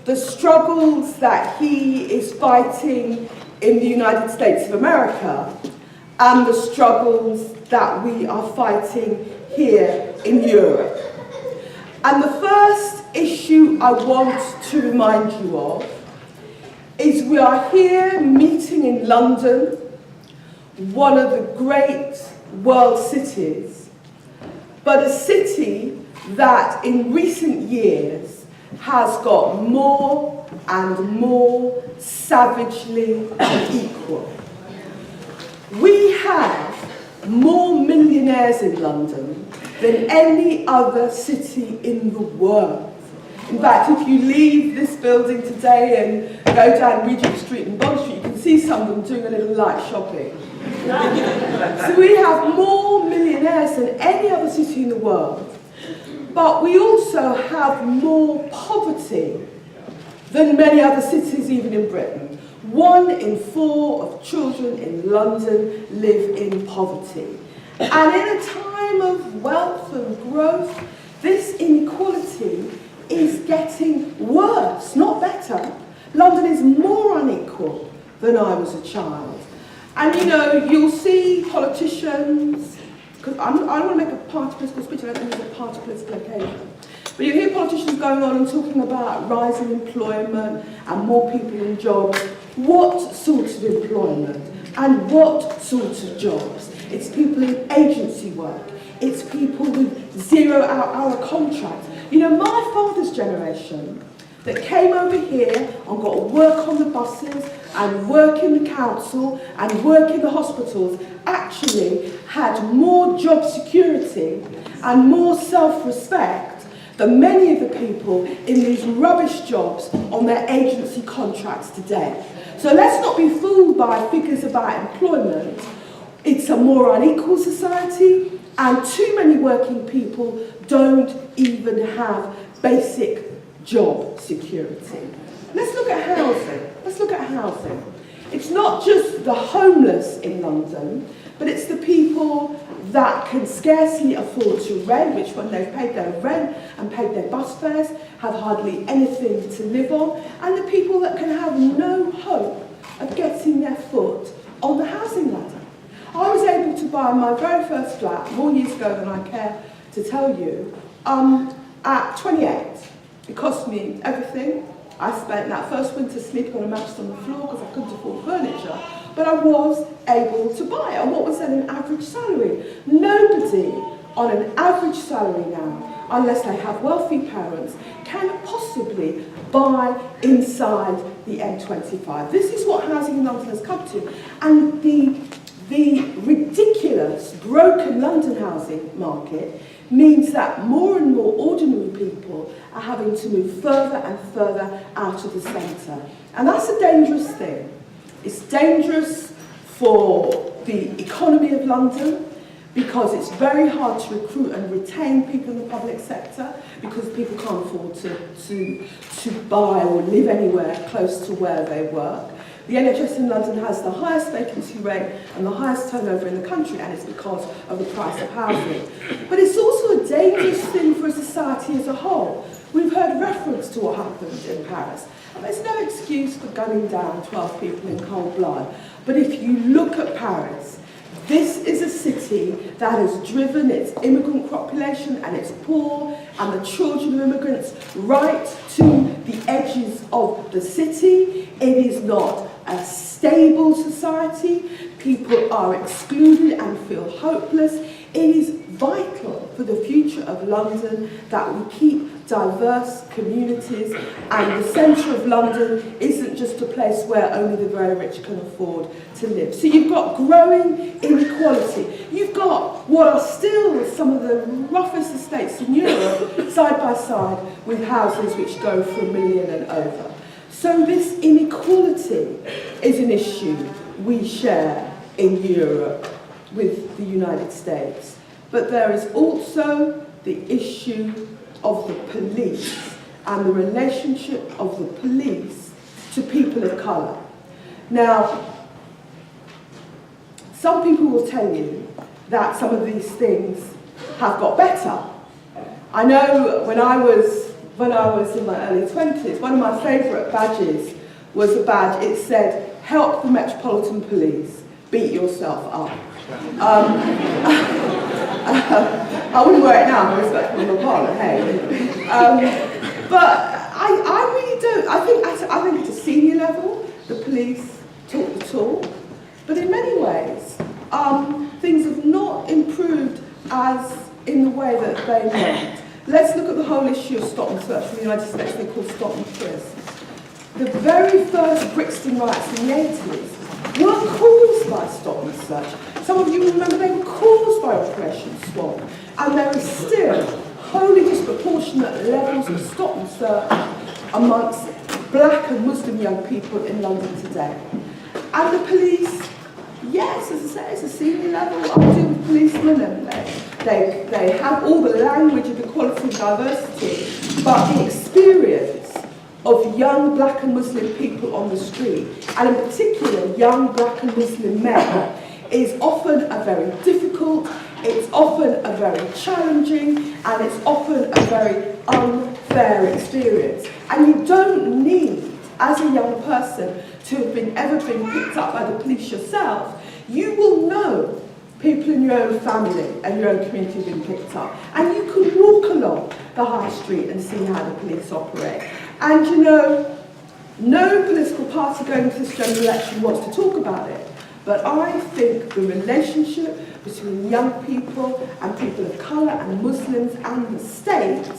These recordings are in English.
the struggles that he is fighting in the United States of America and the struggles that we are fighting here in Europe. And the first issue I want to remind you of is we are here meeting in London, one of the great world cities, but a city that in recent years has got more and more savagely unequal. We have more millionaires in London than any other city in the world. In fact, if you leave this building today and go down Regent Street and Bond Street, you can see some of them doing a little light shopping. So we have more millionaires than any other city in the world, but we also have more poverty than many other cities, even in Britain. 1 in 4 of children in London live in poverty. And in a time of wealth and growth, this inequality is getting worse, not better. London is more unequal than I was a child. And you know, you'll see politicians, because I don't want to make a party political speech, I don't think it's a party political occasion. But you hear politicians going on and talking about rising employment and more people in jobs. What sort of employment and what sort of jobs? It's people in agency work. It's people with 0-hour contracts. You know, my father's generation that came over here and got to work on the buses and work in the council and work in the hospitals actually had more job security and more self-respect than many of the people in these rubbish jobs on their agency contracts today. So let's not be fooled by figures about employment. It's a more unequal society, and too many working people don't even have basic job security. Let's look at housing. Let's look at housing. It's not just the homeless in London, but it's the people that can scarcely afford to rent, which when they've paid their rent and paid their bus fares, have hardly anything to live on, and the people that can have no hope of getting their foot on the housing ladder. I was able to buy my very first flat, more years ago than I care to tell you, at 28. It cost me everything. I spent that first winter sleeping on a mattress on the floor because I couldn't afford furniture, but I was able to buy it. And what was then an average salary? Nobody on an average salary now, unless they have wealthy parents, can possibly buy inside the M25. This is what housing in London has come to. And the ridiculous, broken London housing market means that more and more ordinary people are having to move further and further out of the centre. And that's a dangerous thing. It's dangerous for the economy of London because it's very hard to recruit and retain people in the public sector because people can't afford to buy or live anywhere close to where they work. The NHS in London has the highest vacancy rate and the highest turnover in the country, and it's because of the price of housing. But it's also a dangerous thing for a society as a whole. We've heard reference to what happened in Paris. And there's no excuse for gunning down 12 people in cold blood. But if you look at Paris, this is a city that has driven its immigrant population and its poor and the children of immigrants right to the edges of the city. It is not a stable society. People are excluded and feel hopeless. It is vital for the future of London that we keep diverse communities, and the centre of London isn't just a place where only the very rich can afford to live. So you've got growing inequality. You've got what are still some of the roughest estates in Europe side by side with houses which go for $1 million and over. So this inequality is an issue we share in Europe with the United States. But there is also the issue of the police and the relationship of the police to people of colour. Now, some people will tell you that some of these things have got better. I know when I was when I was in my early 20s. One of my favourite badges was a badge, it said, "Help the Metropolitan Police, beat yourself up." I wouldn't wear it now, I'm respectful of my partner, hey. But I really don't. I think at a senior level, the police talk the talk. But in many ways, things have not improved as in the way that they meant. Let's look at the whole issue of stop and search. In the United States, they call stop and frisk. The very first Brixton riots in the 80s weren't caused by stop and search. Some of you remember they were caused by Operation Swamp. And there is still wholly disproportionate levels of stop and search amongst black and Muslim young people in London today. And the police, yes, as I say, it's a senior level. I deal with policemen and they have all the language of equality and diversity, but the experience of young black and Muslim people on the street, and in particular young black and Muslim men, is often a very difficult, it's often a very challenging, and it's often a very unfair experience. And you don't need, as a young person, to have ever been picked up by the police yourself. You will know people in your own family and your own community have been picked up. And you can walk along the high street and see how the police operate. And you know, no political party going into this general election wants to talk about it. But I think the relationship between young people and people of colour and Muslims and the state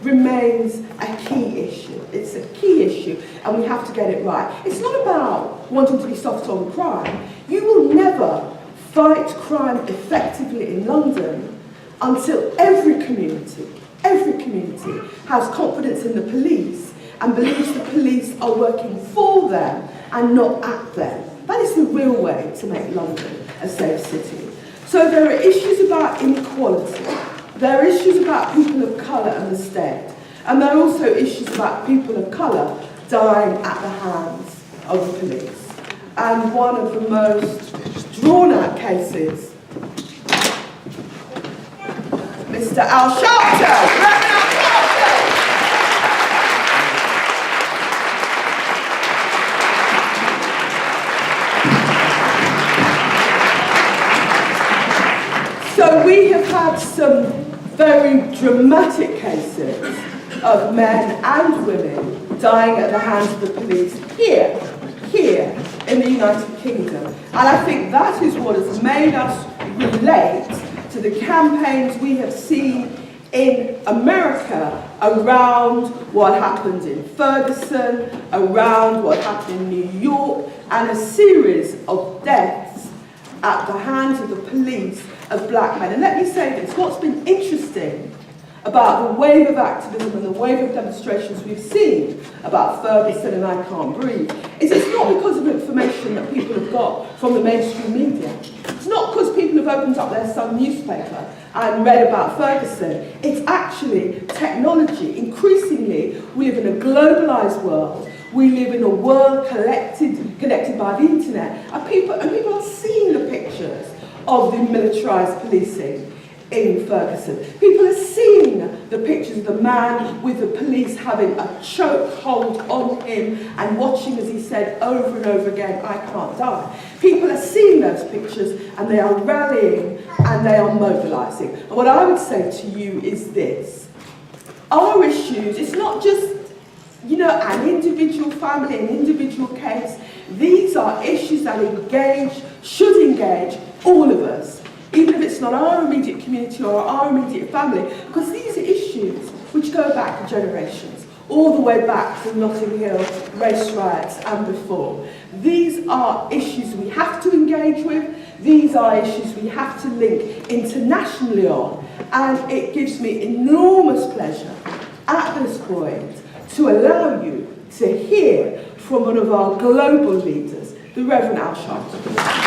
remains a key issue. It's a key issue and we have to get it right. It's not about wanting to be soft on crime. You will never fight crime effectively in London until every community has confidence in the police and believes the police are working for them and not at them. That is the real way to make London a safe city. So there are issues about inequality. There are issues about people of colour and the state. And there are also issues about people of colour dying at the hands of the police. And one of the most drawn-out cases, Mr. Al-Sharpton. So we have had some very dramatic cases of men and women dying at the hands of the police here in the United Kingdom. And I think that is what has made us relate to the campaigns we have seen in America around what happened in Ferguson, around what happened in New York, and a series of deaths at the hands of the police of black men. And let me say this, what's been interesting about the wave of activism and the wave of demonstrations we've seen about Ferguson and I Can't Breathe is it's not because of information that people have got from the mainstream media. It's not because people have opened up their Sun newspaper and read about Ferguson. It's actually technology. Increasingly, we live in a globalised world. We live in a world connected by the internet. And people are seeing the pictures of the militarised policing in Ferguson. People are seeing the pictures of the man with the police having a choke hold on him and watching, as he said over and over again, "I can't die." People are seeing those pictures and they are rallying and they are mobilising. And what I would say to you is this. Our issues, it's not just, you know, an individual family, an individual case. These are issues that should engage all of us, even if it's not our immediate community or our immediate family, because these are issues which go back generations, all the way back to Notting Hill race riots and before. These are issues we have to engage with. These are issues we have to link internationally on. And it gives me enormous pleasure at this point to allow you to hear from one of our global leaders, the Reverend Al Sharpton.